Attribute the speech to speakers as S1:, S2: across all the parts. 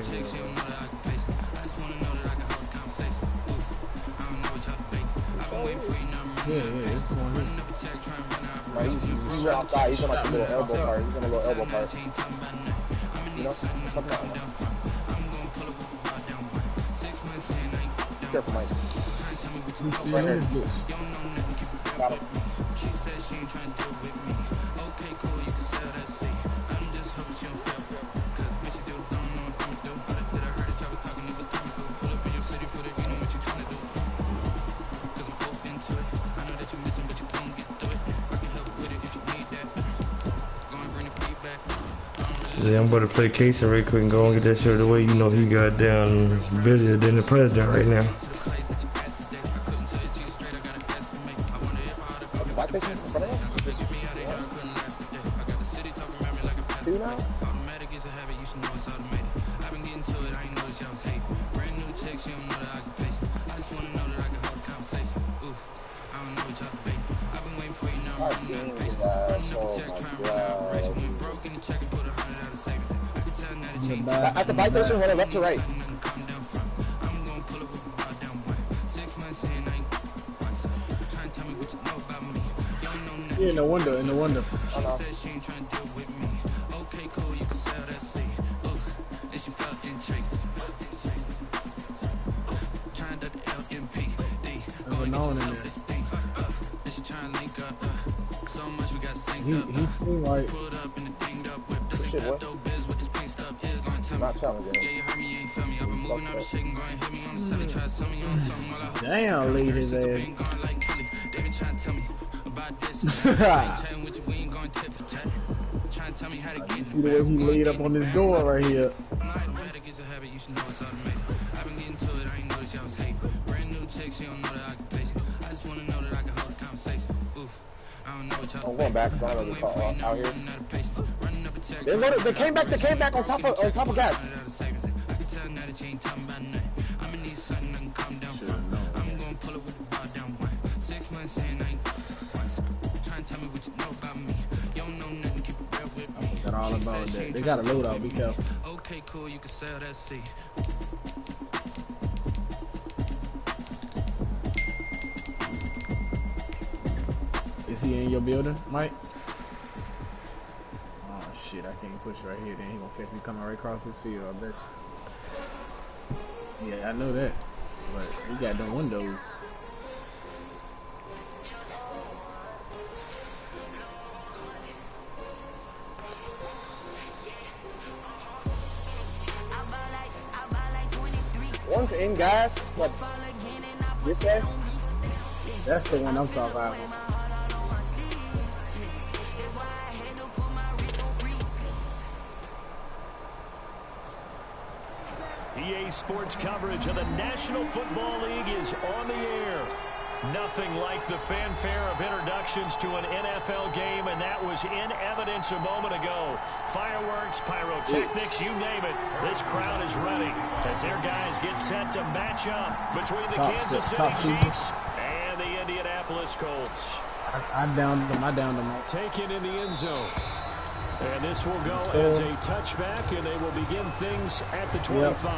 S1: it's going in.
S2: Right, he's outside. He's on like a little elbow part. He's on a little elbow part. You know? Something like that. Be careful, Mike.
S1: Right here.
S2: Got him.
S3: Yeah, I'm about to play Casey right quick and go and get that shit out of the way. You know he got down busier than the president right now.
S2: At the buy station, hold on, left to right.
S1: Yeah, in the window, in the window. There's a known in there. He seemed like...
S2: Shit, what? Not challenging.
S1: Damn, lead his ass. You see the way he laid up on this door right here.
S2: I'm going back. I'm out here. They came back on top of gas.
S1: Got all about that. They got a loadout, be careful.
S4: Okay, cool, you can sell that seat.
S1: Is he in your building, Mike? Oh shit, I can't push right here. Then he gonna catch me coming right across this field, I bet you. Yeah, I know that. But we got them windows.
S2: One's in gas, what? This way?
S1: That's the one I'm talking about.
S5: EA Sports coverage of the National Football League is on the air. Nothing like the fanfare of introductions to an NFL game, and that was in evidence a moment ago. Fireworks, pyrotechnics, you name it. This crowd is ready as their guys get set to match up between the Kansas City Chiefs and the Indianapolis Colts.
S1: I downed them.
S5: Taken in the end zone. And this will go as a touchback, and they will begin things at the 25.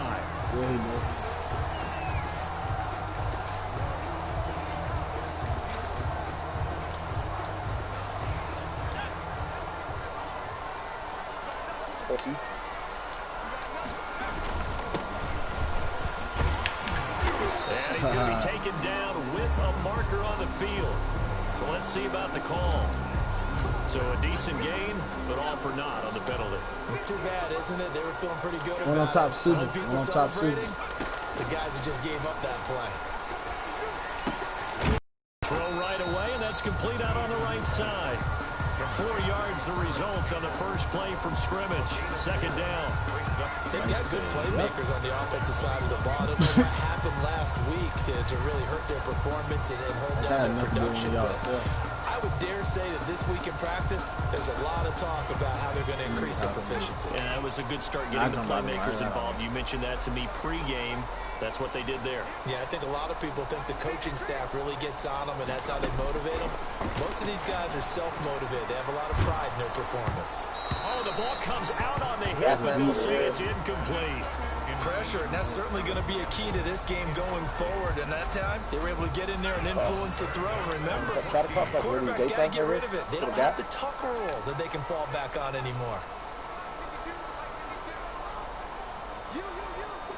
S1: Yep. Yeah, he did.
S5: And he's going to be taken down with a marker on the field. So let's see about the call. So a decent gain, but all for naught on the penalty.
S4: It's too bad, isn't it? They were feeling pretty good about it.
S1: One on top super.
S4: People celebrating. The guys who just gave up that play.
S5: Throw right away, and that's complete out on the right side. For 4 yards, the result on the first play from scrimmage. Second down.
S4: They've got good playmakers on the offensive side of the ball. I don't know what happened last week to really hurt their performance and hold down their production. But I would dare say that this week in practice, there's a lot of talk about how they're going to increase their proficiency.
S5: And that was a good start getting the playmakers involved. You mentioned that to me pre-game. That's what they did there.
S4: Yeah, I think a lot of people think the coaching staff really gets on them, and that's how they motivate them. Most of these guys are self-motivated. They have a lot of pride in their performance.
S5: Oh, the ball comes out on the hip, but they'll say it's incomplete.
S4: Pressure, and that's certainly going to be a key to this game going forward. And that time, they were able to get in there and influence the throw. Remember, quarterbacks got to get rid of it. They don't have the tuck roll that they can fall back on anymore.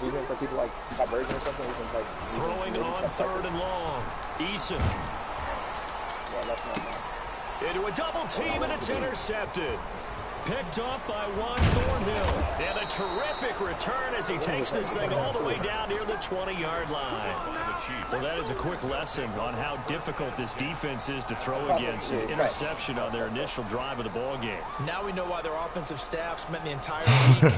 S2: Even for people like Scott Bergen or something, like
S5: throwing on 3rd and long. Eason.
S2: Yeah, that's not bad.
S5: Into a double team, and it's intercepted. Picked off by Juan Thornhill. And a terrific return as he takes this thing all the way down near the 20-yard line. Well, that is a quick lesson on how difficult this defense is to throw against. An interception on their initial drive of the ball game.
S4: Now we know why their offensive staff spent the entire week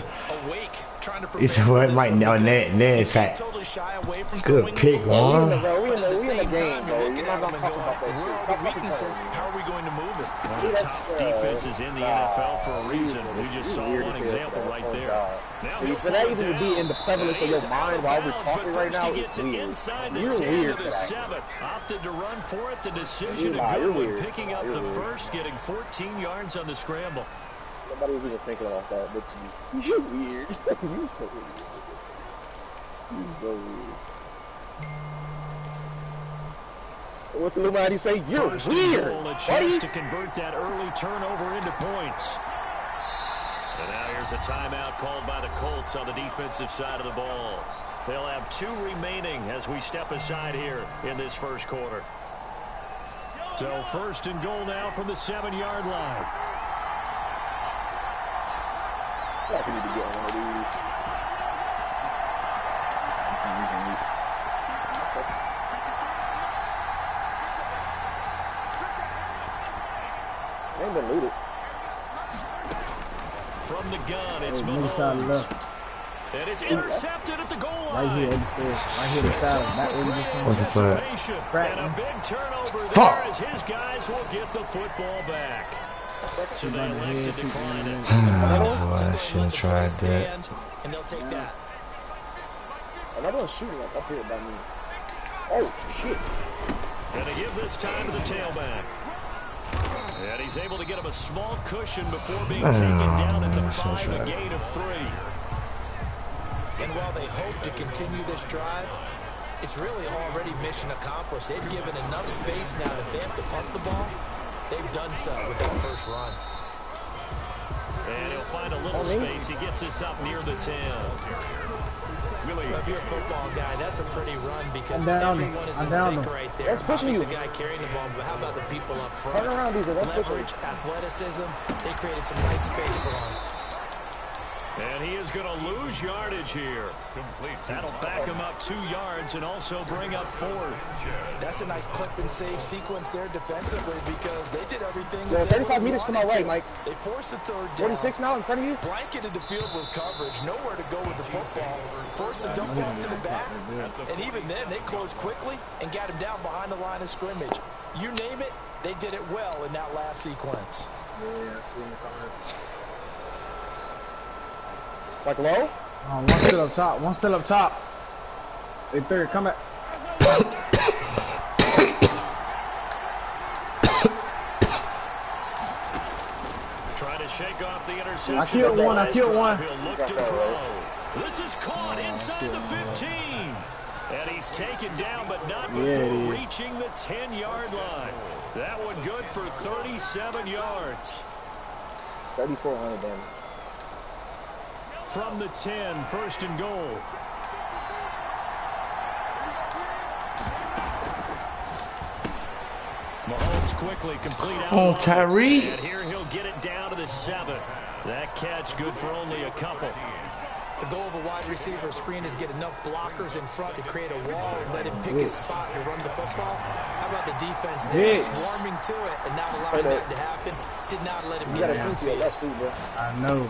S4: awake trying to prepare.
S3: It's what right now, Ned.
S4: Totally shy away from
S3: good pick, man.
S2: We in the game, bro. You're not gonna talk about that
S4: shit. Where are the weaknesses? How are we going to move it?
S5: One of the top defenses in the NFL for a reason. We just saw one example right there. Now
S2: for that even to be in the prevalence of your mind while we're talking right now, it's weird. You're weird for that.
S5: Opted to run for it. The decision a good one, picking up the first, getting 14 yards on the scramble.
S2: Nobody was even thinking about that, but you're weird. You're so weird. You're so weird. What's the Illuminati say? You're
S5: first
S2: weird.
S5: A chance to convert that early turnover into points. And now here's a timeout called by the Colts on the defensive side of the ball. They'll have 2 remaining as we step aside here in this first quarter. So 1st and goal now from the 7-yard line.
S2: I feel like we need to get one of these. They ain't been looted.
S5: From the gun, it's Mahomes. And it's intercepted at the goal line.
S1: Right here, right here, the side. That way
S3: what's the flag?
S5: And a big turnover there as his guys will get the football back. So they elect to decline it.
S3: I shouldn't have tried that.
S4: And they'll take that.
S2: Another one's shooting up here by me. Oh, shit.
S5: And they give this time to the tailback. And he's able to get him a small cushion before being taken down at the 5, a gain of 3.
S4: And while they hope to continue this drive, it's really already mission accomplished. They've given enough space now that they have to punt the ball. They've done so with that first run.
S5: And he'll find a little space. He gets us up near the 10.
S4: If you're a football guy, that's a pretty run because everyone is in sync right there.
S2: That's pushing you.
S4: The guy carrying the ball, but how about the people up front?
S2: Turn around, these are
S4: leverage, athleticism. They created some nice space for him.
S5: And he is going to lose yardage here. That'll back him up 2 yards and also bring up 4th.
S4: That's a nice clip and save sequence there defensively because they did everything.
S2: Yo, 35 meters to my right, Mike.
S4: They forced the 3rd down.
S2: 46 now in front of you.
S4: Blanketed the field with coverage. Nowhere to go with the football. Forced the dump off to the back. And even then, they closed quickly and got him down behind the line of scrimmage. You name it, they did it well in that last sequence.
S1: Yeah, I see him coming.
S2: Like low?
S1: One still up top. One still up top. They 3rd. Come back.
S5: Trying to shake off the interception.
S1: I killed one.
S5: He'll look to throw. This is caught inside the 15. And he's taken down, but not before reaching the 10-yard line. That one good for 37 yards.
S2: 3,400 damage.
S5: From the 10, 1st and goal. Mahomes quickly complete out.
S3: Oh, Tyree.
S5: And here he'll get it down to the 7. That catch good for only a couple.
S4: The goal of a wide receiver screen is get enough blockers in front to create a wall and let him pick his spot to run the football. How about the defense there swarming to it and not allowing that to happen? Did not let him get downfield.
S1: I know.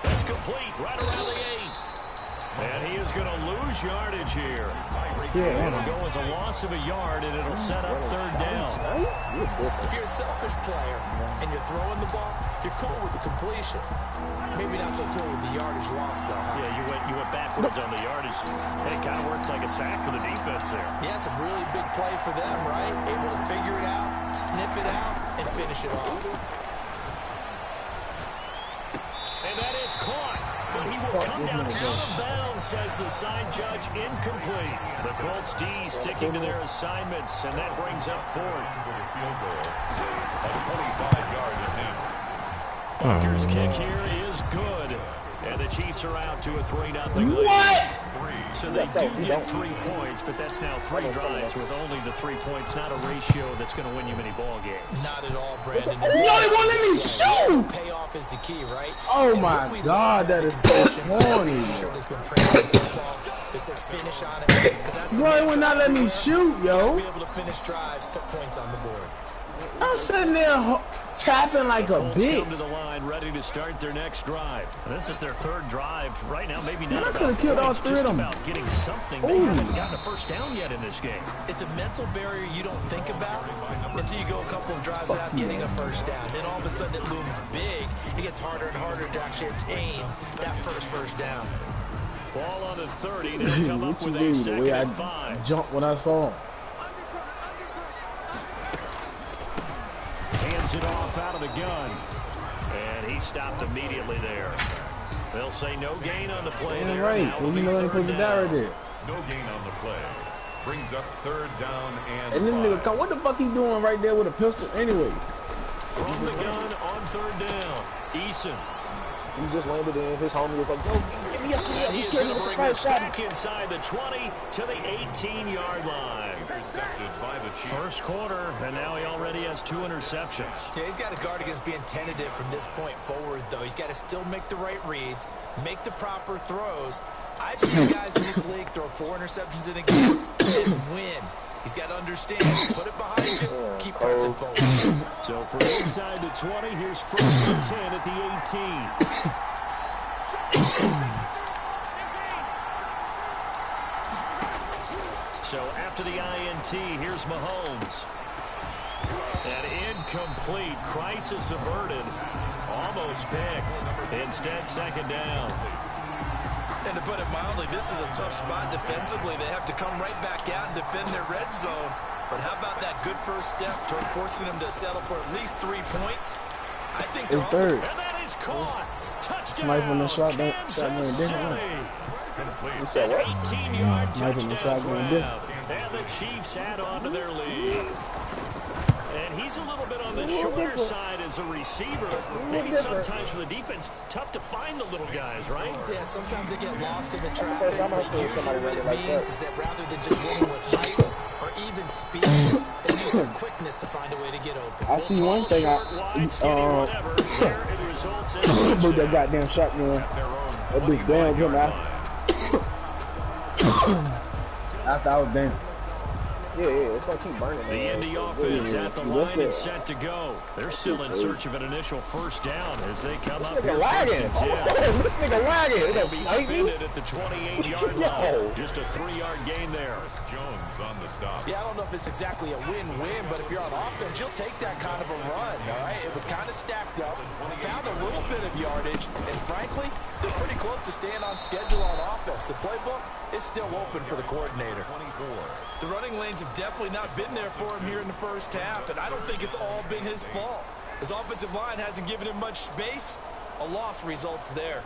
S5: That's complete right around the 8. And he is going to lose yardage here.
S1: Yeah,
S5: it'll go as a loss of a yard, and it'll set up third down.
S4: If you're a selfish player and you're throwing the ball, you're cool with the completion. Maybe not so cool with the yardage loss, though. Huh?
S5: Yeah, you went backwards on the yardage. And it kind of works like a sack for the defense there.
S4: Yeah, it's a really big play for them, right? Able to figure it out, sniff it out, and finish it off.
S5: And that is caught. But he will come down out of bounds, says the side judge, incomplete. The Colts D sticking to their assignments, and that brings up fourth. Butker's kick here is good. And the Chiefs are out to a 3-0 lead.
S1: What?
S5: So they do get 3 points, but that's now 3 drives with only the 3 points, not a ratio that's going to win you many ball games.
S4: Not at all, Brandon.
S1: No, they won't let me shoot!
S4: Payoff is the key, right?
S1: Oh my God, that is so corny.
S4: It says finish on it.
S1: Bro, they will not let me shoot, yo.
S4: Be able to finish drives, put points on the board.
S1: I'm sitting there tapping like a
S5: Colts come to
S1: bitch.
S5: the line, ready to start their next drive. This is their third drive right now. Maybe not.
S1: Man, I could have killed all 3
S5: just
S1: of them.
S5: about getting something. They haven't gotten a first down yet in this game.
S4: It's a mental barrier you don't think about until you go a couple of drives without getting a first down. Then all of a sudden it looms big. It gets harder and harder to actually attain that first down.
S5: Ball on the 30. They'll come up
S1: What you
S5: with a
S1: mean? The
S5: second
S1: way
S5: and
S1: I
S5: 5.
S1: jumped when I saw him.
S5: Hands it off out of the gun. And he stopped immediately there. They'll say no gain on the play
S1: Damn
S5: there.
S1: right.
S5: Now
S1: Well,
S5: it'll
S1: you
S5: be
S1: know they
S5: third
S1: supposed to die right there.
S6: No gain on the play. Brings up third down and
S1: And then nigga,
S6: 5.
S1: come, what the fuck he doing right there with a pistol anyway?
S5: From the gun on third down. Eason.
S2: He just landed in. His homie was like, yo, get me up here.
S5: And he
S2: He
S5: is
S2: killed
S5: going
S2: me
S5: to
S2: with the
S5: bring
S2: first
S5: this
S2: shot.
S5: back inside the 20 to the 18-yard line.
S6: Intercepted by the Chiefs.
S5: First quarter, and now he already has 2 interceptions.
S4: Yeah, he's got to guard against being tentative from this point forward, though. He's got to still make the right reads, make the proper throws. I've seen guys in this league throw 4 interceptions in a game and win. He's got to understand, put it behind you, keep pressing forward.
S5: So from inside the 20, here's first and 10 at the 18. So after the INT, here's Mahomes. And incomplete. Crisis averted. Almost picked. Instead, second down.
S4: And to put it mildly, this is a tough spot defensively. They have to come right back out and defend their red zone. But how about that good first step toward forcing them to settle for at least 3 points? I think they're
S1: In third.
S5: And that is caught. Touchdown.
S1: Snipe on the shotgun
S5: Kansas
S1: different.
S6: Complete.
S2: said what?
S5: 18-yard
S1: Snipe on the
S5: touchdown
S1: shotgun
S5: grab. And the Chiefs add on to their lead. And he's a little bit on the shorter side as a receiver. Maybe sometimes for the defense, tough to find the little guys, right?
S4: Yeah, sometimes they get lost in the traffic, but usually what it means is that rather than just winning with height or even speed, they use their quickness to find a way to get open.
S1: I see one thing.
S5: Whatever. There it results in
S1: Move that goddamn shotgun. That bitch down him after I was down.
S2: Yeah, it's going to keep burning.
S5: The Indy offense at the line and set to go. They're still in search of an initial first down as they come up here first and 10.
S2: This nigga lagging.
S5: They'll
S2: That's
S5: be
S2: snipe you.
S5: defended at the 28-yard line. Just a 3-yard gain there.
S6: Jones on the stop.
S4: Yeah, I don't know if it's exactly a win-win, but if you're on offense, you'll take that kind of a run, all right? It was kind of stacked up, found a little bit of yardage, and frankly, they're pretty close to staying on schedule on offense. The playbook is still open for the coordinator. The running lanes have definitely not been there for him here in the first half, and I don't think it's all been his fault. His offensive line hasn't given him much space. A loss results there.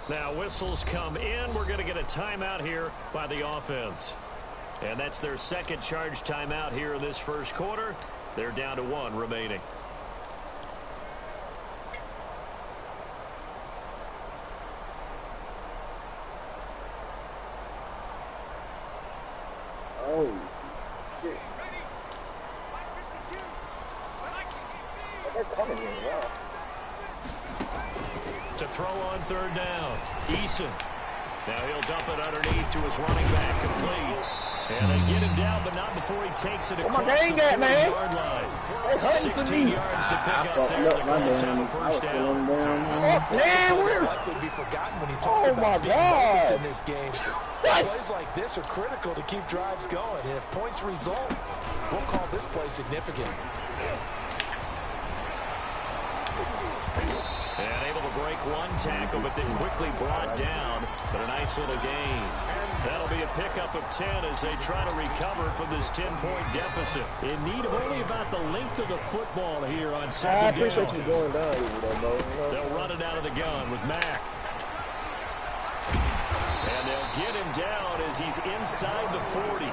S5: Now whistles come in. We're going to get a timeout here by the offense. And that's their second charge timeout here in this first quarter. They're down to 1 remaining.
S2: Oh, shit. Oh, they're coming in, wow.
S5: To throw on third down. Eason. Now he'll dump it underneath to his running back. Complete. And they get him down, but not before he takes it across the 40-yard line. 16 yards to pick up there. The Colts have a first down.
S4: Would be forgotten when he talked about big moments in this game. Plays like this are critical to keep drives going. And if points result, we'll call this play significant.
S5: And able to break one tackle, but then quickly brought down. But a nice little gain. That'll be a pickup of 10 as they try to recover from this 10-point deficit.
S7: In need of only about the length of the football here on second down.
S2: I appreciate you going down here, bro.
S5: They'll run it out of the gun with Mack. And they'll get him down as he's inside the 40.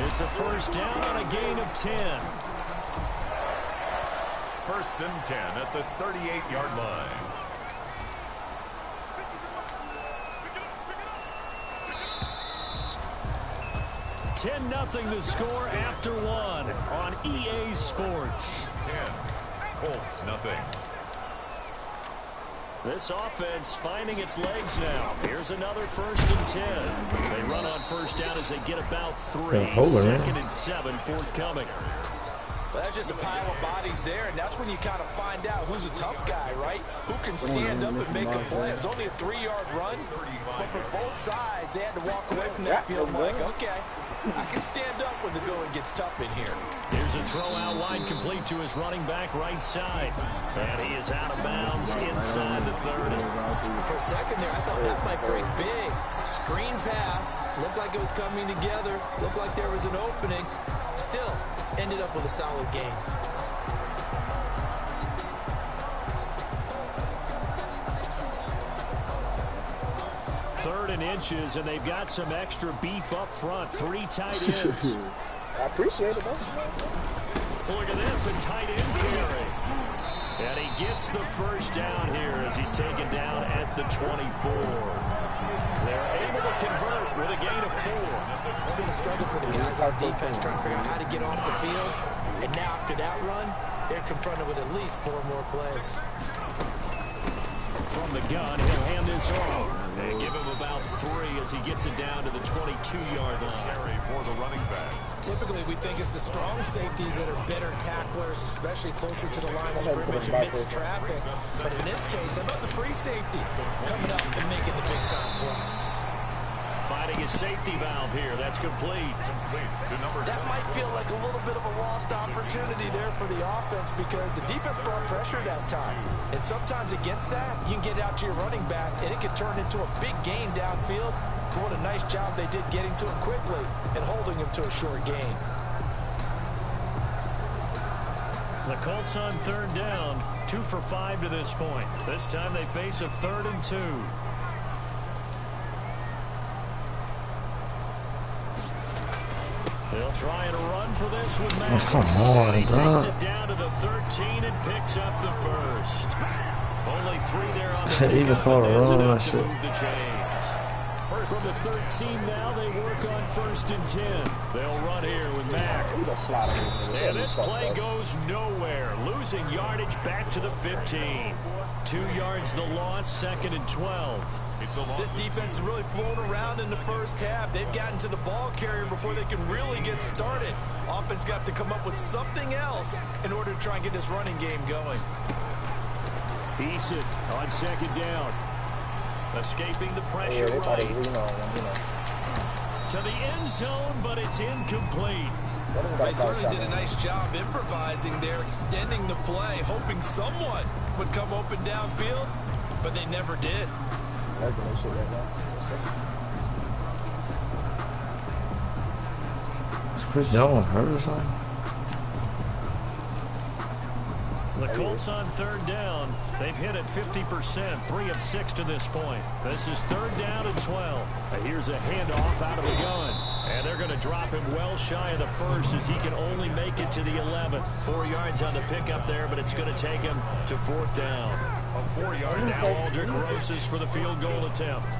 S5: It's a first down on a gain of 10.
S6: First and 10 at the 38-yard line.
S5: $10-0 the score after one on EA Sports.
S6: 10. Colts, nothing.
S5: This offense finding its legs now. Here's another first and 10. They run on first down as they get about 3. Second and 7 forthcoming.
S4: Well, that's just a pile of bodies there, and that's when you kind of find out who's a tough guy, right? Who can stand up and make a play. It was only a 3-yard run, but for both sides, they had to walk away from that field like, okay, I can stand up when the going gets tough in here.
S5: Here's a throw out wide, complete to his running back right side. And he is out of bounds inside the 30.
S4: For a second there, I thought that might break big. Screen pass, looked like it was coming together, looked like there was an opening. Still, ended up with a solid game.
S5: Third and inches, and they've got some extra beef up front. 3 tight ends.
S2: I appreciate it, though.
S5: Look at this, a tight end carry. And he gets the first down here as he's taken down at the 24. They're able to convert with a gain of 4.
S4: It's been a struggle for the guys on defense trying to figure out how to get off the field. And now after that run, they're confronted with at least 4 more plays.
S5: From the gun, he'll hand this off. And give him about 3 as he gets it down to the 22-yard line.
S6: For the running back.
S4: Typically, we think it's the strong safeties that are better tacklers, especially closer to the line of scrimmage amidst traffic. But in this case, how about the free safety coming up and making the big-time play?
S5: Finding his safety valve here. That's complete.
S4: That might feel like a little bit of a lost opportunity there for the offense because the defense brought pressure that time. And sometimes against that, you can get out to your running back, and it can turn into a big gain downfield. But what a nice job they did getting to him quickly and holding him to a short gain.
S5: The Colts on third down, 2 for 5 to this point. This time they face a 3rd and 2. They'll try and run for this with Mack.
S3: Oh, come on,
S5: he
S3: bro.
S5: takes it down to the 13 and picks up the first. Only 3 there on the
S3: They even called a run on that shit.
S5: move the chains. From the 13 now, they work on 1st and 10. They'll run here with Mack. And this play goes nowhere. Losing yardage back to the 15. 2 yards the loss, 2nd and 12.
S4: This defense is really flown around in the first half. They've gotten to the ball carrier before they can really get started. Offense got to come up with something else in order to try and get this running game going.
S5: Eason on 2nd down. Escaping the pressure right. To the end zone, but it's incomplete.
S4: They certainly did a nice job improvising there, extending the play, hoping someone would come open downfield, but they never did.
S3: Is Chris Jones hurt or something?
S5: The Colts on 3rd down. They've hit it 50%, 3 of 6 to this point. This is 3rd down and 12. And here's a handoff out of the gun. And they're going to drop him well shy of the 1st as he can only make it to the 11. 4 yards on the pickup there, but it's going to take him to 4th down. A 4-yard now, Aldrick Rosas for the field goal attempt.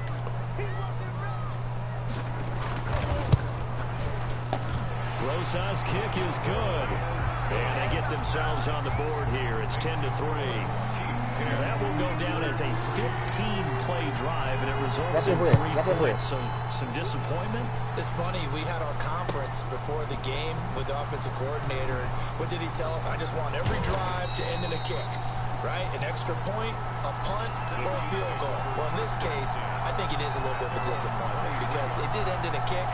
S5: Rosas' kick is good. And they get themselves on the board here. It's 10-3. That will go down as a 15-play drive, and it results in 3 points. So some disappointment.
S4: It's funny, we had our conference before the game with the offensive coordinator. And what did he tell us? I just want every drive to end in a kick, right? An extra point, a punt, or a field goal. Well, in this case, I think it is a little bit of a disappointment because it did end in a kick,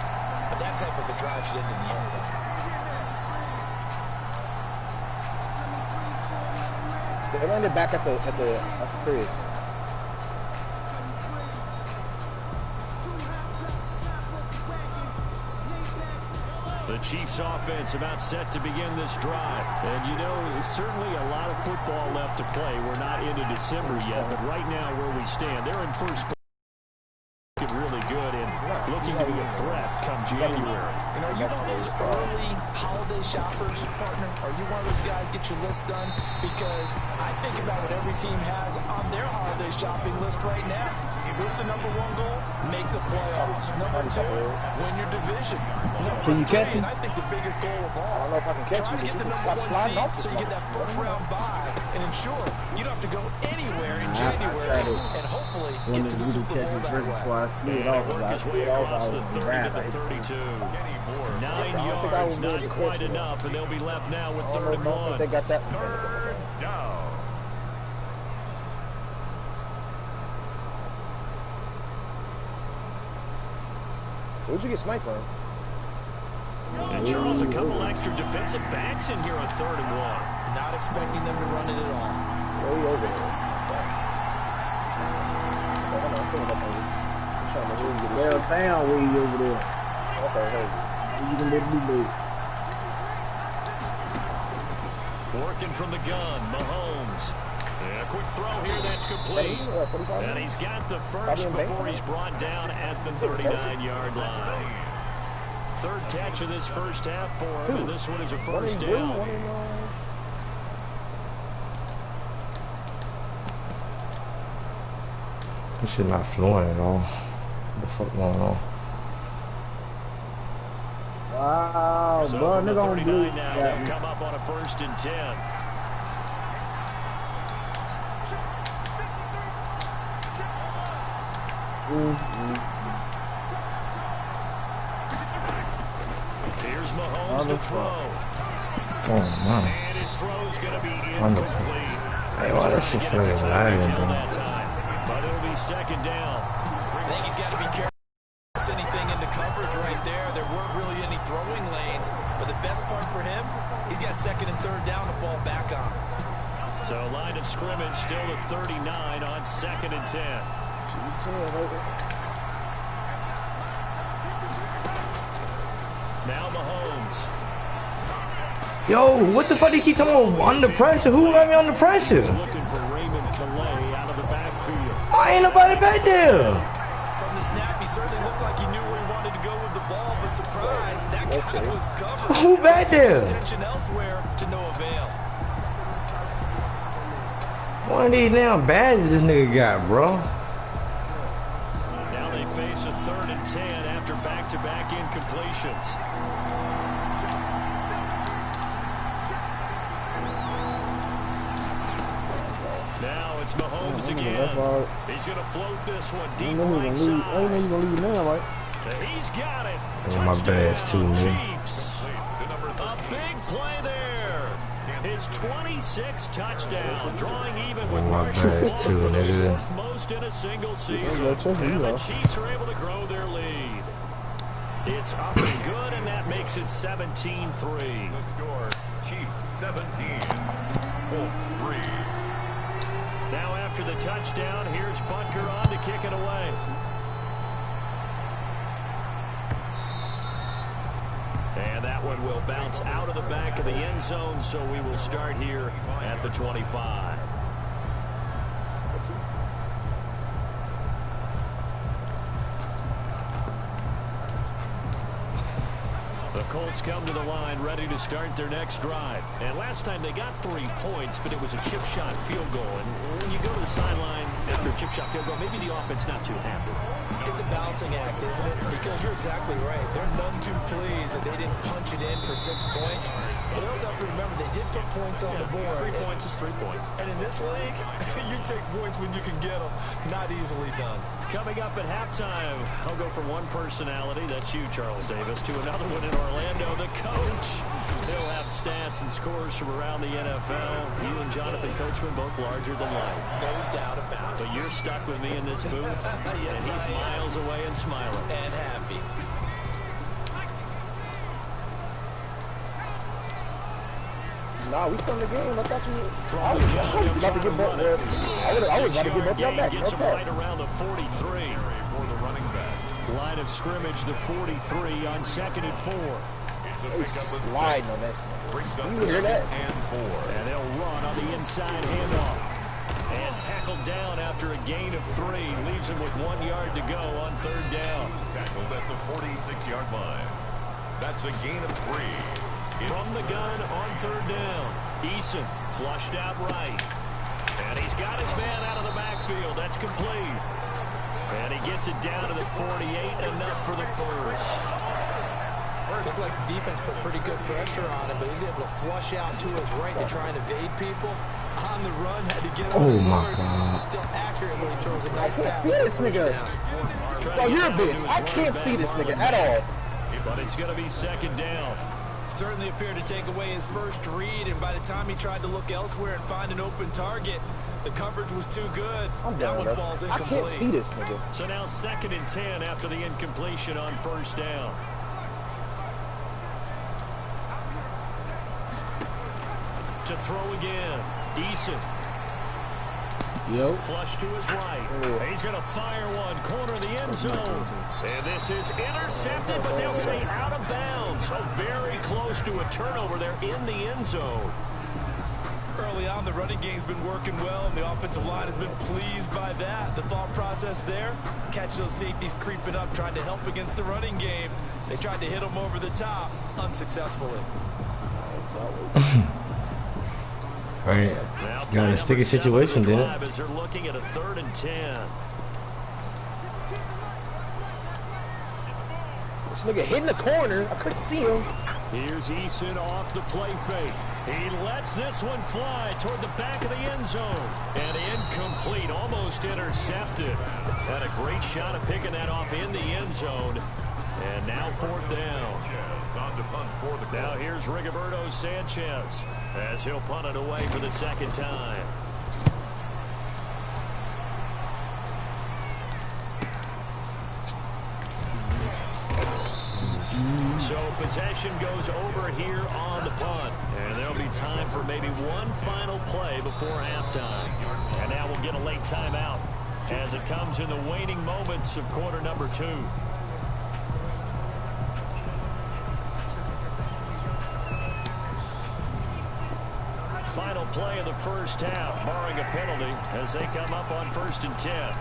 S4: but that type of a drive should end in the end zone.
S2: They landed back at the crib.
S5: The Chiefs offense about set to begin this drive. And you know, certainly a lot of football left to play. We're not into December yet, but right now where we stand, they're in first place. Really good and looking to be a threat come January.
S4: And are you one of those early holiday shoppers, partner? Are you one of those guys get your list done? Because I think about what every team has on their holiday shopping list right now. What's the number 1 goal? Make the playoffs. Number 2, win your division.
S1: Can you catch him?
S4: And I think the biggest goal of all,
S2: I don't know if I can catch
S4: try to get the number 1 seed so you get that first round bye and ensure you don't have to go anywhere in January and hopefully get to the Super Bowl that way.
S5: Work his way across the 30 to the 32. 9 yards, not quite enough, and they'll be left now with 3rd and 1.
S2: They got that.
S6: 3rd down.
S2: Where'd you get sniped from?
S5: And Charles, a couple extra defensive backs in here on 3rd and 1.
S4: Not expecting them to run it at all.
S2: Way over there.
S1: Downtown way over there.
S2: Okay, hey.
S1: You can let me do it.
S5: Working from the gun, Mahomes. And a quick throw here, that's complete. And he's got the first before he's brought down at the 39-yard line. 3rd catch of this first half for him, and this one is a first down.
S3: This shit not flowing at all. What the fuck going on?
S1: Wow,
S5: So
S1: bro,
S5: from the
S1: nigga on
S5: 39
S1: blue.
S5: now, they'll come up on a 1st and 10. Here's Mahomes to throw.
S3: Oh man.
S5: And his throw's going to be incomplete.
S3: Hey, why that shit fucking lagging, bro?
S5: But it'll be 2nd down.
S4: I think he's got to be careful. Anything into coverage right there. There weren't really any throwing lanes, but the best part for him, he's got 2nd and 3rd down to fall back on.
S5: So line of scrimmage still to 39 on 2nd and 10. Now Mahomes.
S3: Yo, what the fuck do you keep talking about under pressure? Who got me under pressure?
S5: Looking for Raymond Calais out of the backfield.
S3: I ain't nobody back there.
S4: From the snap, he certainly looked like he knew where he wanted to go with the ball, but surprise, that guy was covered.
S3: Who back there?
S4: Attention elsewhere to no avail.
S3: One of these damn badges this nigga got, bro.
S5: Now they face a 3rd and 10 after back-to-back incompletions. Now it's Mahomes again. He's going to float this one deep right side.
S1: I ain't know you gonna leave now, right?
S5: He's got it.
S3: That's my badge too, man.
S5: Chiefs. A big play there. His 26th touchdown, drawing even with
S3: My
S5: Marshall
S3: badge too,
S5: Falk,
S3: nigga.
S5: 4th most in a single season. And the Chiefs are able to grow their lead. It's up and good, and that makes it 17-3.
S6: The score, Chiefs 17, Colts 3.
S5: Now after the touchdown, here's Butker on to kick it away. And that one will bounce out of the back of the end zone, so we will start here at the 25. The Colts come to the line ready to start their next drive. And last time they got 3 points, but it was a chip shot field goal. And when you go to the sideline after a chip shot field goal, maybe the offense not too happy.
S4: It's a balancing act, isn't it? Because you're exactly right. They're none too pleased that they didn't punch it in for 6 points. But they also have to remember they did put points on the board.
S5: 3 points is 3 points.
S4: And in this league, you take points when you can get them. Not easily done.
S5: Coming up at halftime, I'll go from one personality, that's you, Charles Davis, to another one in Orlando, the coach. He'll have stats and scores from around the NFL. You and Jonathan Coachman both larger than life.
S4: No doubt about it.
S5: But you're stuck with me in this booth,
S4: yes,
S5: and he's miles away and smiling.
S4: And happy.
S2: Nah, we still in the game. I thought you.
S5: I was about to get both.
S2: I was about to get both y'all back.
S5: Gets him
S2: Okay.
S5: right around the 43.
S6: For the running back.
S5: Line of scrimmage, the 43 on 2nd and 4.
S6: It's a pickup of
S2: Sliding on that.
S6: Brings up
S2: You hear that?
S6: 2nd and 4.
S5: And they'll run on the inside handoff. And tackled down after a gain of 3. Leaves him with 1 yard to go on 3rd down.
S6: Tackled at the 46-yard line. That's a gain of 3.
S5: From the gun on 3rd down. Eason flushed out right. And he's got his man out of the backfield. That's complete. And he gets it down to the 48. Enough for the first.
S4: Looked like the defense put pretty good pressure on him, but he's able to flush out to his right to try and evade people. On the run, had to get on his horse. Still accurately throws a nice pass.
S2: See this nigga. Oh, you're a bitch. I can't see this nigga at all.
S5: But it's going to be 2nd down.
S4: Certainly appeared to take away his first read, and by the time he tried to look elsewhere and find an open target, the coverage was too good. That one falls incomplete.
S2: I can't see this nigga.
S5: So now 2nd and 10 after the incompletion on 1st down. To throw again. Decent.
S1: Yo.
S5: Flush to his right. He's going to fire one. Corner of the end zone. And this is intercepted, but they'll say out of bounds. So very close to a turnover there in the end zone.
S4: Early on, the running game's been working well, and the offensive line has been pleased by that. The thought process there, catch those safeties creeping up, trying to help against the running game. They tried to hit them over the top, unsuccessfully.
S3: Right. Got a sticky situation, didn't it?
S5: As they're looking at a 3rd and 10.
S2: This nigga hitting the corner. I couldn't see him.
S5: Here's Eason off the play fake. He lets this one fly toward the back of the end zone. And incomplete, almost intercepted. Had a great shot at picking that off in the end zone. And now 4th down.
S6: On to punt for the
S5: Now here's Rigoberto Sanchez as he'll punt it away for the 2nd time. So possession goes over here on the punt. And there'll be time for maybe one final play before halftime. And now we'll get a late timeout as it comes in the waning moments of quarter number 2. Final play of the first half, barring a penalty, as they come up on 1st and 10.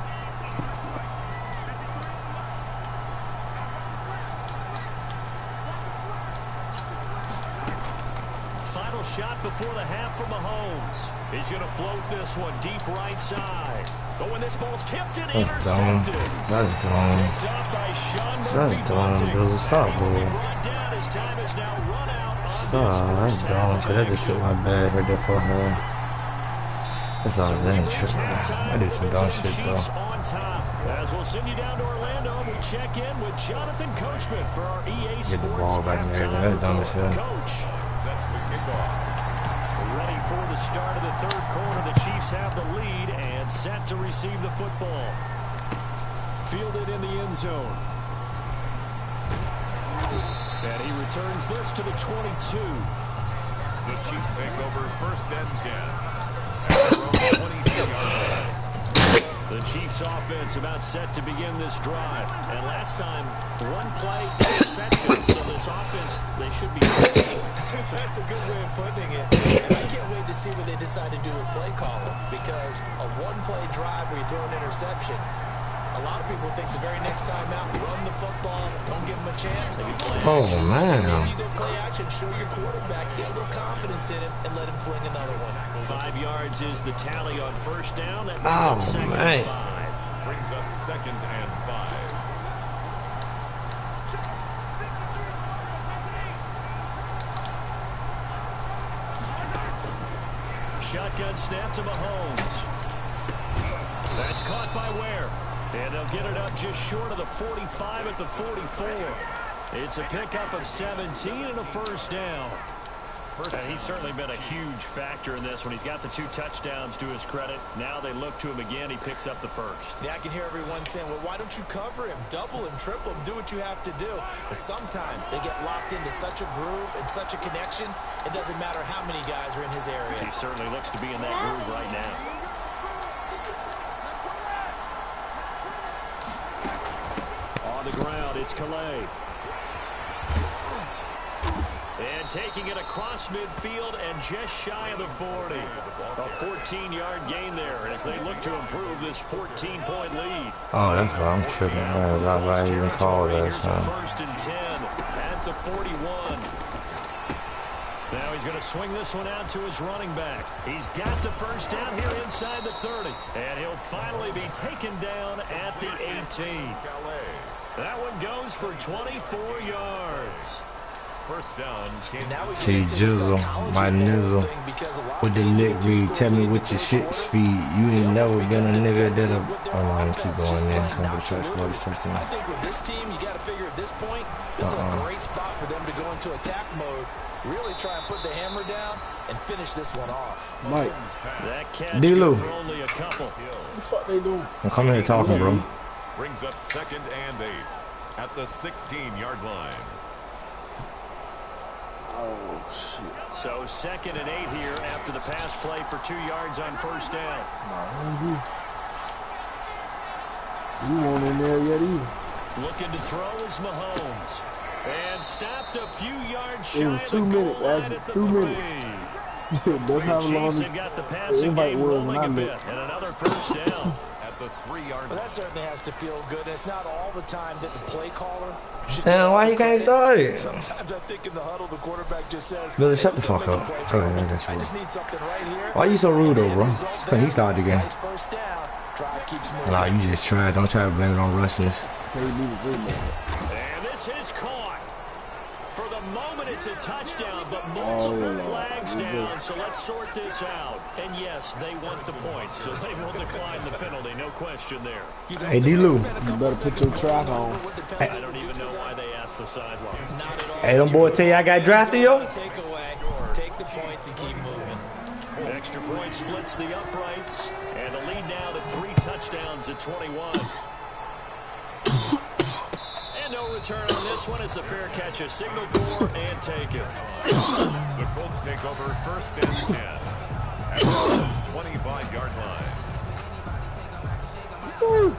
S5: Final shot before the half from Mahomes. He's going to float this one deep right side. But when this ball's tipped and intercepted.
S3: That's dumb.
S5: Picked up by Sean Murphy.
S3: That's dumb, dude. Stop, bro.
S5: Brought down. His time is now run out on
S3: Stop. That's dumb, because I just took my bag right there for her. That's all. That ain't shit, bro. I did some dumb shit, bro.
S5: On top. As we'll send you down to Orlando, we check in with Jonathan Coachman for our EA Sports.
S3: Get the ball back in there. That's dumb as hell.
S5: Coach.
S6: set to kick off.
S5: Ready for the start of the 3rd quarter. The Chiefs have the lead and set to receive the football. Fielded in the end zone. And he returns this to the 22.
S6: The Chiefs take over 1st and 10. At their own 22-yard line.
S5: The Chiefs offense about set to begin this drive. And last time, one play interception. So this offense, they should be.
S4: That's a good way of putting it. And I can't wait to see what they decide to do with play calling. Because a one-play drive where you throw an interception, a lot of people think the very next time out, run the football, don't give them a chance.
S3: Oh, man.
S4: Maybe you go play action, show your quarterback, get a little confidence in him, and let him fling another one.
S5: 5 yards is the tally on 1st down. That
S3: Oh,
S5: makes it 2nd
S3: man.
S5: and 5.
S6: brings up 2nd and 5.
S5: Shotgun snap to Mahomes. That's caught by Ware. And they'll get it up just short of the 45 at the 44. It's a pickup of 17 and a first down. And he's certainly been a huge factor in this when he's got the 2 touchdowns to his credit. Now they look to him again. He picks up the first.
S4: Yeah, I can hear everyone saying, well, why don't you cover him? Double him, triple him, do what you have to do. But sometimes they get locked into such a groove and such a connection, it doesn't matter how many guys are in his area.
S5: He certainly looks to be in that groove right now. On the ground, it's Calais. And taking it across midfield and just shy of the 40. A 14-yard gain there as they look to improve this 14-point lead.
S3: Oh, that's why I'm tripping. Man, I even call that.
S5: First and 10 at the 41. Now he's going to swing this one out to his running back. He's got the first down here inside the 30. And he'll finally be taken down at the 18. That one goes for 24 yards.
S6: First down.
S3: See, Jizzle, my nizzle, with the Nick Reed, tell me what your shit speed. You ain't never been a nigga that'll. Oh, I'm keep going there. Come to church for this touchdown.
S4: I think with this team, you got to figure at this point, this is a great spot for them to go into attack mode. Really try and put the hammer down and finish this one off.
S1: Mike.
S5: That catch
S3: D-Lou.
S5: for only a couple.
S1: What the fuck they doing?
S3: I'm coming here talking, bro.
S6: Brings up 2nd and 8 at the 16-yard line.
S1: Oh, shit.
S5: So 2nd and 8 here after the pass play for 2 yards on first down.
S1: You weren't in there yet either.
S5: Looking to throw is Mahomes. And stopped a few yards shy.
S1: It was 2 minutes, actually. 2 minutes. That's how long the invite was when I looked.
S5: And another first down.
S6: At the 3-yard line.
S4: That certainly has to feel good. It's not all the time that the play caller should.
S3: Damn, why you can't start it?
S4: Sometimes I think in the huddle, the quarterback just says,
S3: Billy, shut the fuck up. Go ahead, that's
S4: I
S3: right.
S4: just need something right here.
S3: Why you so rude, though, bro? He started again.
S4: Nice first down. Drive keeps moving.
S3: Nah, you just tried. Don't try to blame it on Russians.
S5: And this is caught. For the moment, it's a touchdown, but multiple flags down, so let's sort this out. And yes, they want the points, so they will decline the penalty, no question there.
S3: Hey, D-Lou.
S1: You better put your track on.
S5: I don't even know why they asked the sideline.
S3: Hey, them boys tell you I got drafted, yo?
S4: Take away, take the points and keep moving.
S5: Extra point splits the uprights, and the lead now to 3 touchdowns at 21. And no return on this one as the fair catch is signaled for and taken.
S6: The Colts take over 1st and 10 at the 25-yard line.
S1: Woo.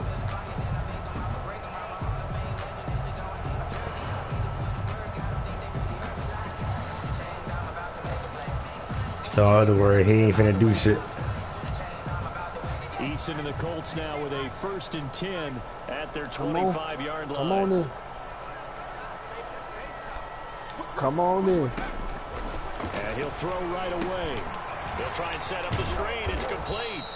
S3: So, in other words, he ain't finna do shit.
S5: Eason and the Colts now with a 1st and 10 at their 25-yard line.
S1: Come on in. Come on in.
S5: And he'll throw right away. He'll try and set up the screen. It's complete.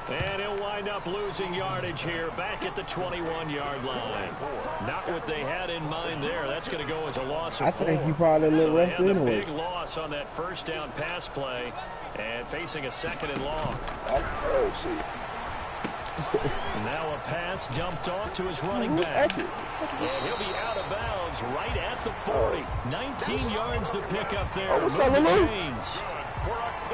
S5: And he'll wind up losing yardage here back at the 21-yard line. Not what they had in mind there. That's going to go as a loss of 4.
S1: I think you probably a little
S5: so
S1: rested anyway.
S5: Big loss on that first down pass play and facing a 2nd and long.
S1: Oh, shit.
S5: Now a pass dumped off to his running back. And he'll be out of bounds right at the 40. 19 yards to pick up there. Move the chains.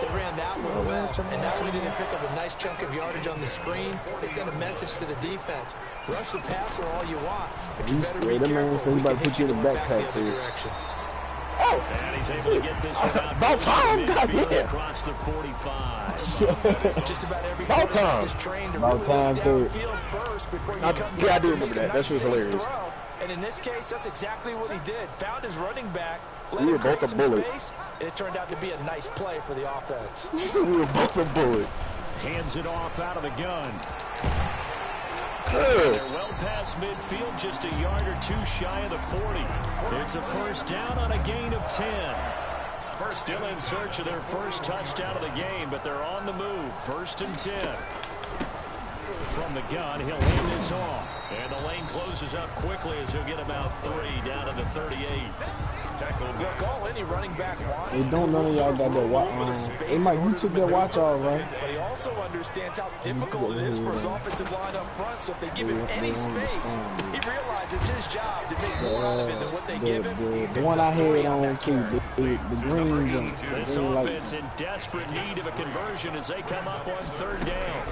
S4: They ran that one well, and not only did they pick up a nice chunk of yardage on the screen, they sent a message to the defense. Rush the passer all you want, but you better be careful.
S1: So he about to put you in the backpack there.
S5: And he's able to get this one out.
S2: About time, goddamn.
S5: Across the 45.
S4: Just about every
S2: About time.
S4: is trained to
S1: About time, dude.
S4: downfield first before you come
S2: Yeah, I do
S4: down and
S2: remember
S4: make a
S2: that. That
S4: nice
S2: shit was
S4: safe
S2: hilarious.
S4: throw. And in this case, that's exactly what he did. Found his running back, let
S2: We
S4: him
S2: were both
S4: create
S2: a
S4: some
S2: bullet.
S4: space, and it turned out to be a nice play for the offense.
S2: We were both a bullet.
S5: Hands it off out of the gun.
S2: Good.
S5: They're well past midfield, just a yard or 2 shy of the 40. It's a first down on a gain of 10. Still in search of their first touchdown of the game, but they're on the move. 1st and 10. From the gun, he'll hand this off. And the lane closes up quickly as he'll get about 3 down to the 38.
S4: Look, all any running back wants.
S1: Hey, don't none of y'all got that watch on. Hey, Mike, you took that watch off, right?
S4: But he also understands how difficult it is for his offensive line up front. So if they give him any space, he realizes his job to make more out of it than what they give him.
S1: The one I had on too, the green jump.
S5: This offense in desperate need of a conversion as they come up on 3rd down.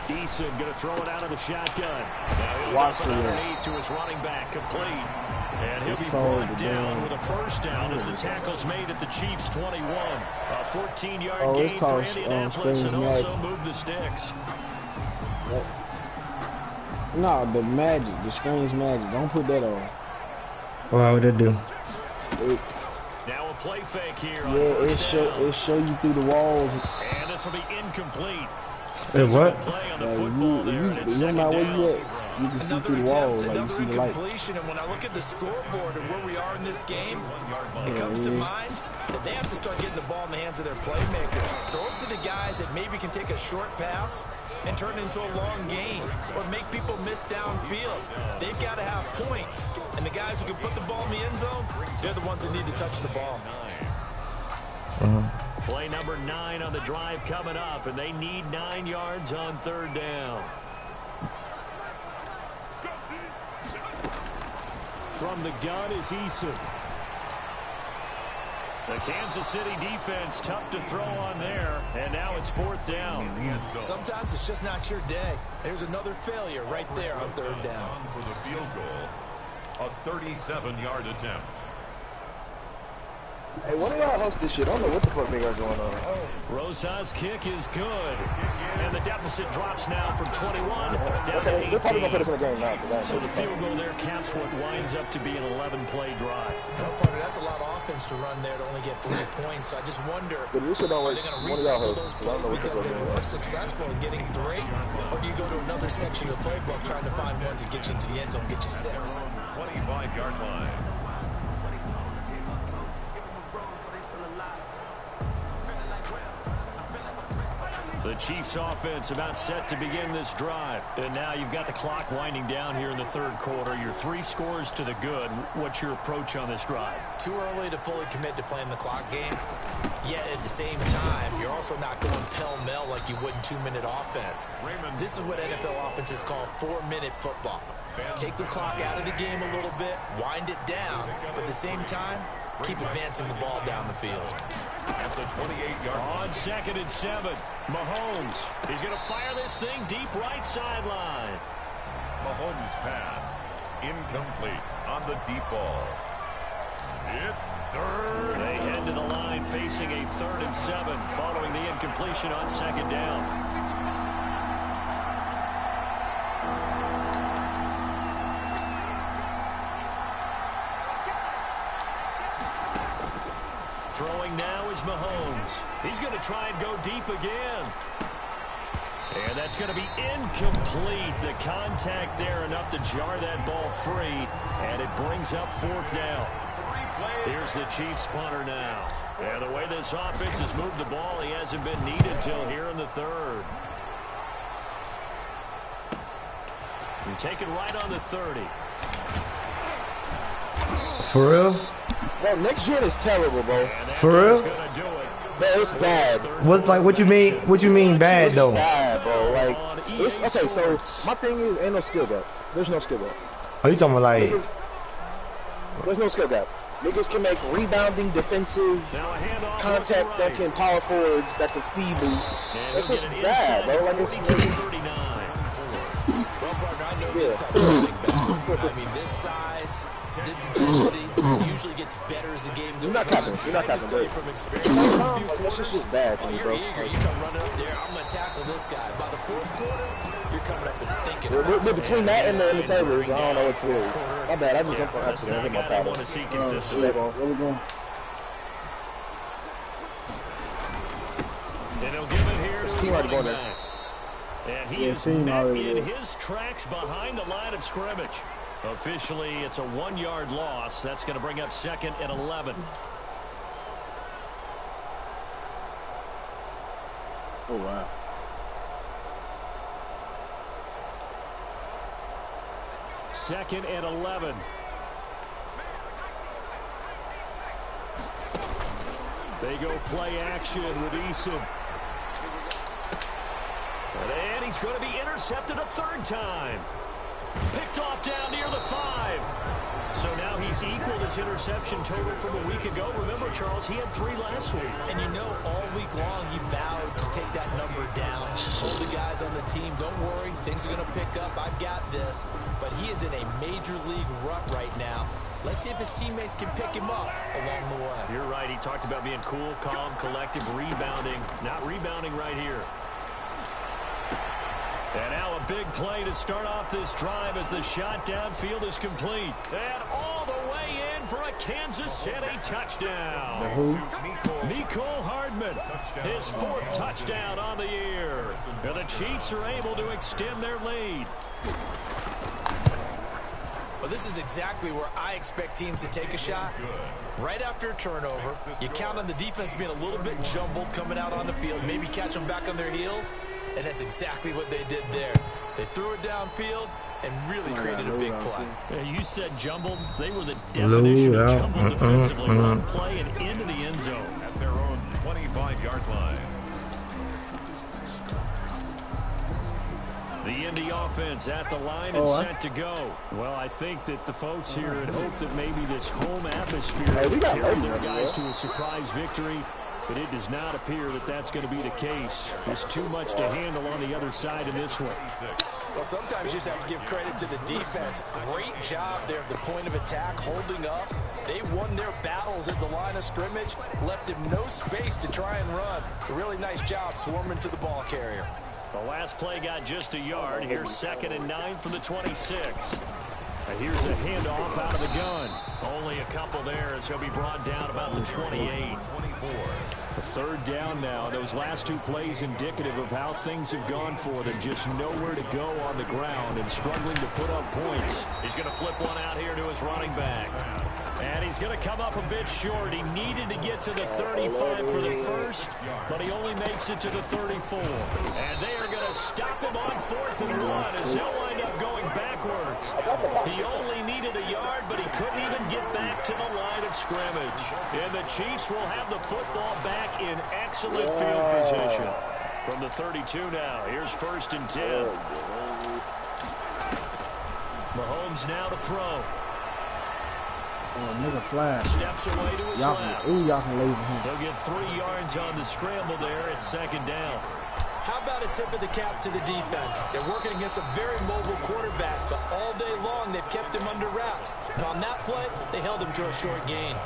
S5: Eason going to throw it out of the shotgun. Now he'll
S1: Watch
S5: dump it underneath to his running back, complete. And he'll be brought down with a 1st down as the tackle's made at the Chiefs' 21. A 14-yard gain for Indianapolis and also move the sticks.
S1: No, the magic, the strange magic. Don't put that on.
S3: Why would it do?
S5: Now a play fake here.
S1: Yeah, it show you through the walls.
S5: And this will be incomplete.
S3: Hey, what?
S1: No matter where you at, you can see through the walls, like you see the light.
S4: And when I look at the scoreboard and where we are in this game, it comes to mind that they have to start getting the ball in the hands of their playmakers. Throw it to the guys that maybe can take a short pass and turn it into a long gain or make people miss downfield. They've got to have points. And the guys who can put the ball in the end zone, they're the ones that need to touch the ball.
S5: Play number 9 on the drive coming up, and they need 9 yards on 3rd down. From the gun is Eason. The Kansas City defense tough to throw on there, and now it's 4th down.
S4: Sometimes it's just not your day. There's another failure right there on 3rd down.
S6: For the field goal, a 37-yard attempt.
S2: Hey, why do y'all host this shit? I don't know what the fuck they got going on.
S5: Rosas' kick is good. And the deficit drops now from 21 down to 18.
S2: They're probably going to put us in the game now.
S5: So the field goal there caps what winds up to be an 11-play drive.
S4: No, partner, that's a lot of offense to run there to only get 3 points. So I just wonder, are they going to recycle those plays because they were successful in getting 3? Or do you go to another section of the playbook trying to find ones that get you into the end zone, get you 6?
S6: 25-yard line.
S5: The Chiefs offense about set to begin this drive. And now you've got the clock winding down here in the 3rd quarter. Your 3 scores to the good. What's your approach on this drive?
S4: Too early to fully commit to playing the clock game. Yet at the same time, you're also not going pell-mell like you would in 2-minute offense. This is what NFL offenses call 4-minute football. Take the clock out of the game a little bit, wind it down, but at the same time, keep advancing the ball down the field.
S6: At the 28-yard line.
S5: On 2nd and 7, Mahomes. He's going to fire this thing deep right sideline.
S6: Mahomes' pass incomplete on the deep ball. It's 3rd.
S5: They head to the line facing a 3rd and 7 following the incompletion on 2nd down. Throwing now is Mahomes. He's going to try and go deep again. And that's going to be incomplete. The contact there enough to jar that ball free. And it brings up 4th down. Here's the Chiefs punter now. And the way this offense has moved the ball, he hasn't been needed till here in the 3rd. And take it right on the 30.
S3: For real?
S2: Bro, next gen is terrible, bro.
S3: For real?
S2: Bro, it's bad.
S3: What you mean? What you mean bad though?
S2: It's bad, bro. Like, it's okay. So my thing is, ain't no skill gap. There's no skill gap.
S3: Are you talking about like?
S2: There's no skill gap. Niggas can make rebounding, defensive, contact that can power forwards, that can speed boost. That's just bad, bro. Like,
S4: Well, partner, I know this type of thing better. I mean, this size, this intensity usually gets better as the game goes on.
S2: You're not
S4: I just tell you from experience.
S2: That's just bad to me, bro.
S4: You're eager. You come running up there. I'm going to tackle this guy. By the 4th quarter, you're coming up and thinking about it.
S2: Between that and the Sabres, I don't know what to do. My bad. I just jumped on accident. I hit my paddle.
S5: Want to see consistently.
S1: Where we going?
S5: And he'll give it here to his running back. And he is met in his tracks behind the line of scrimmage. Officially, it's a 1-yard loss. That's going to bring up 2nd and 11.
S1: Oh, wow.
S5: 2nd and 11. They go play action with Eason. And he's going to be intercepted a 3rd time. Picked off down near the 5. So now he's equaled his interception total from a week ago. Remember, Charles, he had 3 last week.
S4: And you know, all week long he vowed to take that number down. Told the guys on the team, don't worry, things are going to pick up. I've got this. But he is in a major league rut right now. Let's see if his teammates can pick him up along the way.
S5: You're right. He talked about being cool, calm, collective, rebounding. Not rebounding right here. And now a big play to start off this drive as the shot downfield is complete. And all the way in for a Kansas City touchdown. Mecole Hardman, his 4th touchdown on the year. And the Chiefs are able to extend their lead.
S4: Well, this is exactly where I expect teams to take a shot. Right after a turnover, you count on the defense being a little bit jumbled coming out on the field, maybe catch them back on their heels, and that's exactly what they did there. They threw it downfield and really created a big play.
S5: Yeah, you said jumbled. They were the definition of jumbled defensively. Run play and into the end zone.
S6: At their own 25-yard line.
S5: The Indy offense at the line and set to go. Well, I think that the folks here had hoped that maybe this home atmosphere would carry their guys to a surprise victory, but it does not appear that that's going to be the case. There's too much to handle on the other side of this one.
S4: Well, sometimes you just have to give credit to the defense. Great job there at the point of attack, holding up. They won their battles at the line of scrimmage, left him no space to try and run. A really nice job swarming to the ball carrier.
S5: The last play got just a yard. Here's 2nd and 9 from the 26. And here's a handoff out of the gun. Only a couple there as he'll be brought down about the 28. The 3rd down now. Those last 2 plays indicative of how things have gone for them. Just nowhere to go on the ground and struggling to put up points. He's going to flip one out here to his running back. And he's going to come up a bit short. He needed to get to the 35 for the first, but he only makes it to the 34. And they are going to stop him on 4th and 1 as he'll wind up going backwards. He only needed a yard, but he couldn't even get back to the line of scrimmage. And the Chiefs will have the football back in excellent field position. From the 32 now, here's 1st and 10. Mahomes now to throw.
S1: Nigga flash.
S5: Steps away to his left.
S1: Y'all can leave him.
S5: They'll get 3 yards on the scramble there at 2nd down.
S4: How about a tip of the cap to the defense? They're working against a very mobile quarterback, but all day long they've kept him under wraps. And on that play, they held him to a short gain.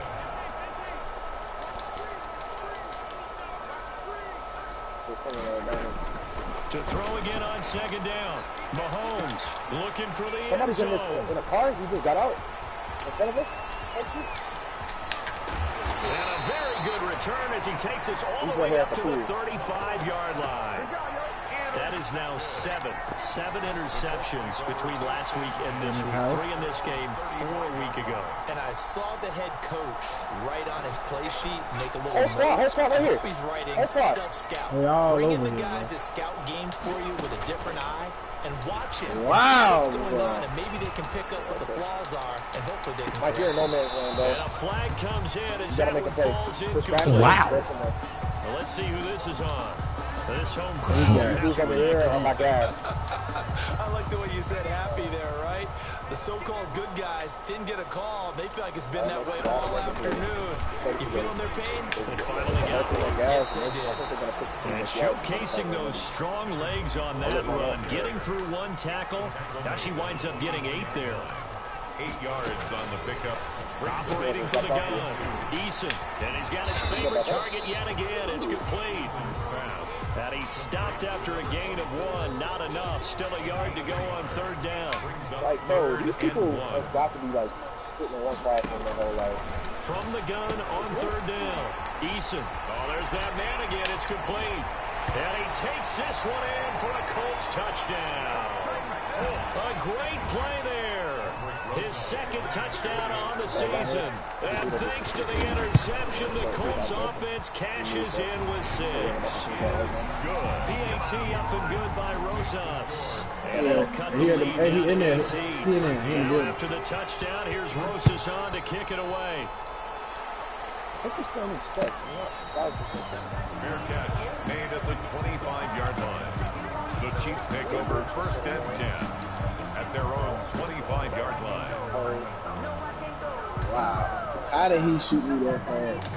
S5: To throw again on 2nd down. Mahomes looking for the
S2: Somebody's
S5: end zone.
S2: in a car. You just got out in front of us.
S5: And a very good return as he takes us all the way up to the 35-yard line. That is now 7 interceptions between last week and this week. 3 in this game, 4 a week ago.
S4: And I saw the head coach write on his play sheet, make a little
S2: Whole squad right here.
S4: He's writing
S2: self-scout.
S4: Bring in the guys that scout games for you with a different eye and watch it.
S2: Wow.
S4: What's going on, and maybe they can pick up what the flaws are, and hopefully they can.
S2: Mike, you're in no man's land, bro.
S5: And a flag comes in as that one falls incomplete.
S1: Wow.
S5: Well, let's see who this is on. This home crowd.
S2: Oh my God.
S4: I like the way you said happy there, right? The so-called good guys didn't get a call. They feel like it's been that way all afternoon. You feeling their pain?
S5: They finally got one.
S4: Yes, they did.
S5: And showcasing those strong legs on that run. Getting through 1 tackle. Now she winds up getting 8 there.
S6: 8 yards on the pickup.
S5: Operating for the gun. Eason. And he's got his favorite target yet again. It's complete. And he stopped after a gain of 1. Not enough. Still a yard to go on 3rd down.
S2: Like, bro, these people have got to be, like, sitting in one classroom their whole life.
S5: From the gun on 3rd down. Eason. Oh, there's that man again. It's complete. And he takes this one in for a Colts touchdown. A great play there. His second touchdown on the season. And thanks to the interception, the Colts offense cashes in with 6. Good. PAT up and good by Rosas. And it'll cut the lead down to 18. Now after the touchdown, here's Rosas on to kick it away.
S6: Fair catch made at the 25-yard line. The Chiefs take over 1st and 10 at their own 25-yard line.
S2: Wow. How did he shoot me that fast?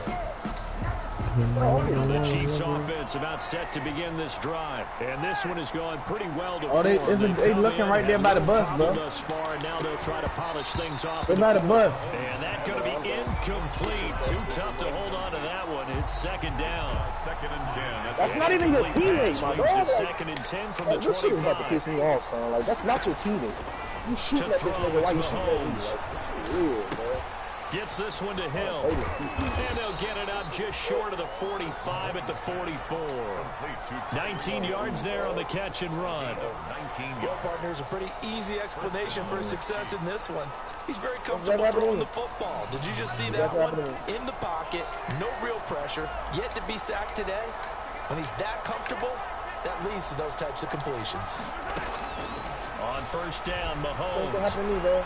S5: The Chiefs offense about set to begin this drive. And this one is going pretty well to
S1: they looking right there by the bus, bro.
S5: Thus far, and now they'll try to polish things off.
S1: They're by the bus.
S5: And that's going to be incomplete. Too tough to hold on to that one. It's 2nd down.
S6: 2nd and 10.
S2: That's not even your teammate, my dog.
S5: 2nd and 10 from the 25.
S2: This shit is about to piss me off, son. Like, that's not your teammate. You shooting at this nigga while you shooting at me. Like, weird, man.
S5: Gets this one to Hill. And they'll get it up just short of the 45 at the 44. 19 yards there on the catch and run.
S4: Well, partners, a pretty easy explanation for his success in this one. He's very comfortable throwing the football. Did you just see that one? In the pocket, no real pressure, yet to be sacked today. When he's that comfortable, that leads to those types of completions.
S5: On 1st down, Mahomes.
S2: What happened to me, bro?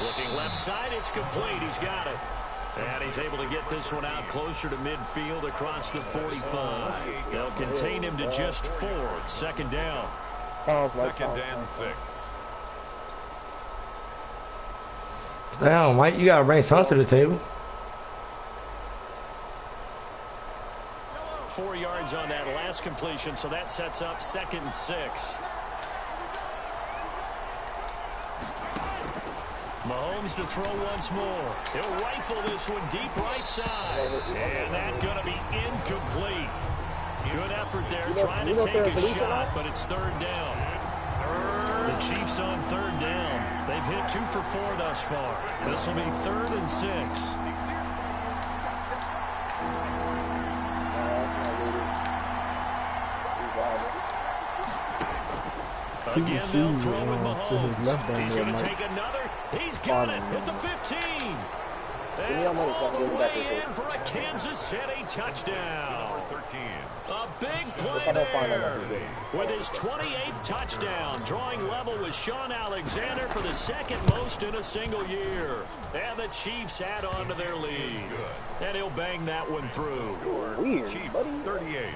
S5: Looking left side, it's complete. He's got it. And he's able to get this one out closer to midfield across the 45. They'll contain him to just 4. 2nd down.
S6: 2nd and 6.
S3: Damn, Mike, you gotta bring something to the table.
S5: 4 yards on that last completion, so that sets up 2nd and 6. Mahomes to throw once more. He'll rifle this one deep right side. And that's going to be incomplete. Good effort there trying to take a shot, but it's 3rd down. The Chiefs on 3rd down. They've hit 2 for 4 thus far. This will be 3rd and 6. Again, they'll throw with Mahomes. He's going to take another. He's got it at the 15. And all the way in for a Kansas City touchdown. A big play there. With his 28th touchdown, drawing level with Sean Alexander for the 2nd most in a single year. And the Chiefs add on to their lead. And he'll bang that one through.
S6: Chiefs 38,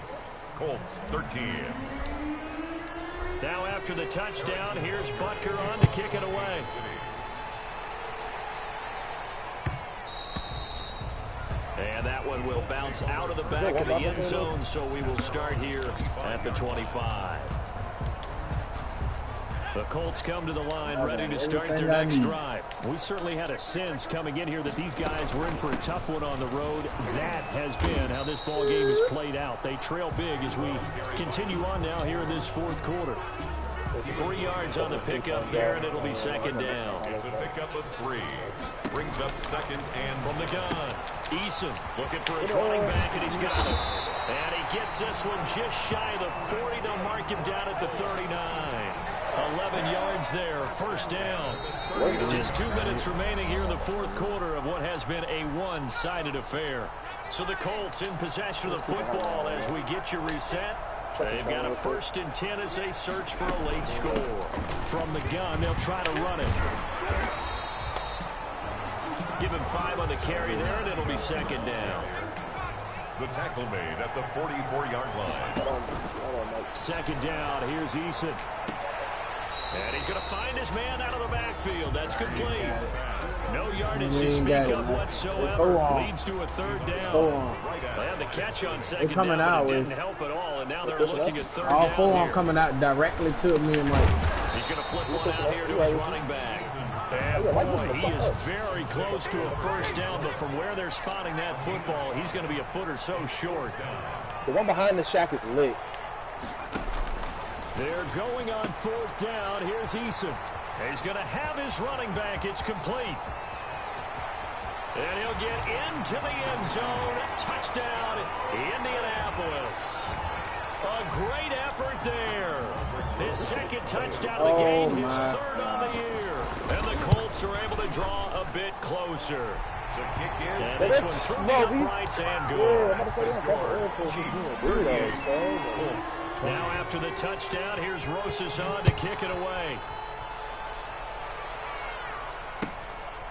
S6: Colts 13.
S5: Now after the touchdown, here's Butker on to kick it away. And that one will bounce out of the back of the end zone, so we will start here at the 25. The Colts come to the line ready to start their next drive. We certainly had a sense coming in here that these guys were in for a tough one on the road. That has been how this ball game has played out. They trail big as we continue on now here in this 4th quarter. 3 yards on the pickup there, and it'll be 2nd down.
S6: It's a pickup of 3. Brings up 2nd and
S5: from the gun. Eason looking for his running back, and he's got it. And he gets this one just shy of the 40. They'll mark him down at the 39. 11 yards there, 1st down. Just 2 minutes remaining here in the 4th quarter of what has been a one-sided affair. So the Colts in possession of the football as we get you reset. They've got a 1st and 10 as they search for a late score. From the gun, they'll try to run it. Give him 5 on the carry there, and it'll be 2nd down.
S6: The tackle made at the 44-yard line.
S5: 2nd down, here's Eason. And he's going to find his man out of the backfield. That's complete. No yardage to speak of whatsoever. Leads to a 3rd down. They had the catch on 2nd down, but it didn't help at all. And now they're looking at 3rd down.
S1: All 4 of them coming out directly to me and Mike.
S5: He's going to flip one out here to his running back. And boy, he is very close to a 1st down, but from where they're spotting that football, he's going to be a foot or so short.
S2: The one behind the shack is lit.
S5: They're going on 4th down. Here's Eason. He's going to have his running back. It's complete. And he'll get into the end zone. Touchdown, Indianapolis. A great effort there. His second touchdown of the game, his third on the year. And the Colts are able to draw a bit closer.
S6: The kick in.
S5: And this one through the uprights and good. Now after the touchdown, here's Rosazon to kick it away.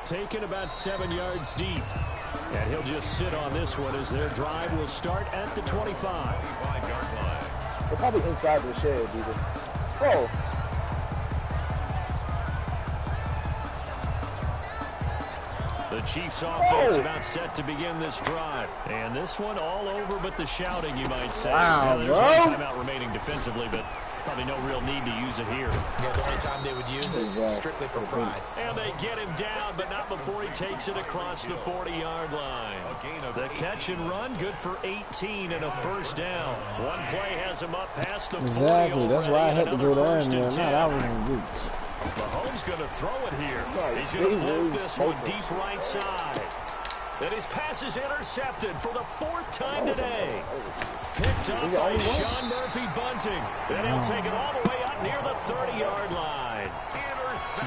S7: Taken about 7 yards deep. And he'll just sit on this one as their drive will start at the 25.
S6: 25-yard line.
S2: They're probably inside the shed, either. Bro.
S5: The Chiefs offense about set to begin this drive. And this one all over but the shouting, you might say.
S2: Wow,
S5: there's one timeout remaining defensively, but probably no real need to use it here.
S4: Yeah, the only time they would use it strictly for pride.
S5: And they get him down, but not before he takes it across the 40-yard line. The catch and run, good for 18 and a first down. One play has him up past the 40.
S1: Exactly. That's why I had to go down there. Not I was going to do.
S5: Mahomes going to throw it here. He's going to float this one deep right side. And his pass is intercepted for the fourth time today. Picked up by Sean Murphy Bunting. And he'll take it all the way up near the 30-yard line.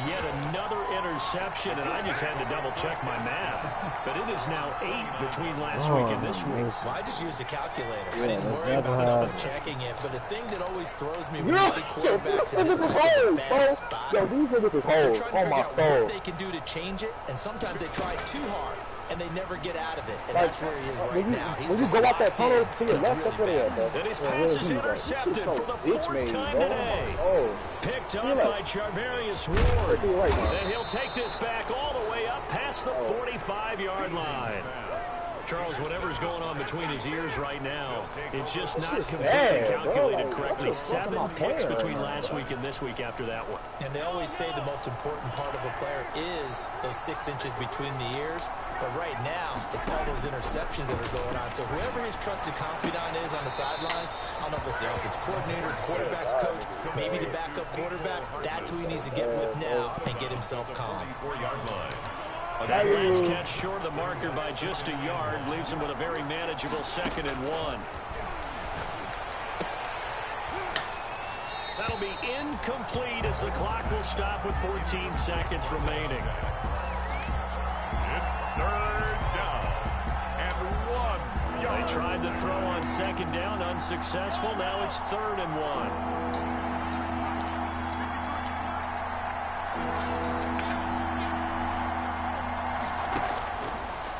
S5: Yet another interception, and I just had to double-check my math. But it is now 8 between last week and this week.
S4: Well, I just used a calculator. I didn't worry about checking it. But the thing that always throws me when you see quarterbacks in this type of bad spot,
S2: yo, these niggas is holes. Oh, my soul.
S4: What they can do to change it, and sometimes they try too hard. And they never get out of it. And that's where he is right now.
S2: When you go out that tunnel to your left, that's where they at, bro.
S5: And his pass is intercepted for the fourth time today. Picked up by Charvarius Ward. And he'll take this back all the way up past the 45-yard line. Charles, whatever's going on between his ears right now, it's just not completely calculated correctly. 7 picks between last week and this week after that one.
S4: And they always say the most important part of a player is those 6 inches between the ears. But right now, it's all those interceptions that are going on. So whoever his trusted confidant is on the sidelines, I don't know if it's the offensive coordinator, quarterback's coach, maybe the backup quarterback, that's who he needs to get with now and get himself calm.
S6: 24-yard line.
S5: That last catch short of the marker by just a yard leaves him with a very manageable 2nd and 1. That'll be incomplete as the clock will stop with 14 seconds remaining.
S6: It's 3rd down and 1 yard.
S5: They tried to throw on 2nd down, unsuccessful. Now it's 3rd and 1.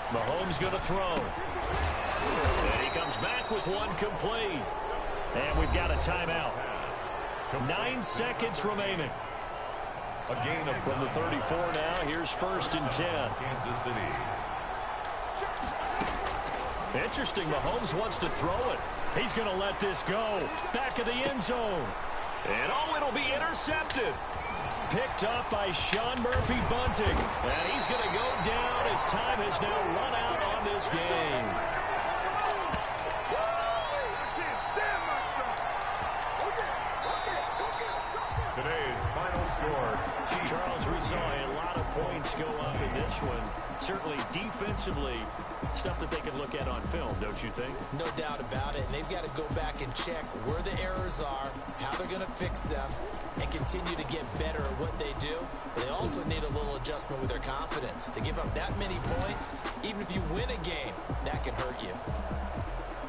S5: Mahomes going to throw. And he comes back with one complete. And we've got a timeout. 9 seconds remaining.
S6: A gain of
S5: From the 34 now, here's 1st and 10.
S6: Kansas City.
S5: Interesting, Mahomes wants to throw it. He's going to let this go. Back of the end zone. And it'll be intercepted. Picked up by Sean Murphy Bunting. And he's going to go down as time has now run out on this game.
S6: Today's final score.
S5: Charles, we saw a lot of points go up in this one. Certainly defensively, stuff that they can look at on film, don't you think?
S4: No doubt about it. And they've got to go back and check where the errors are, how they're going to fix them, and continue to get better at what they do. But they also need a little adjustment with their confidence. To give up that many points, even if you win a game, that can hurt you.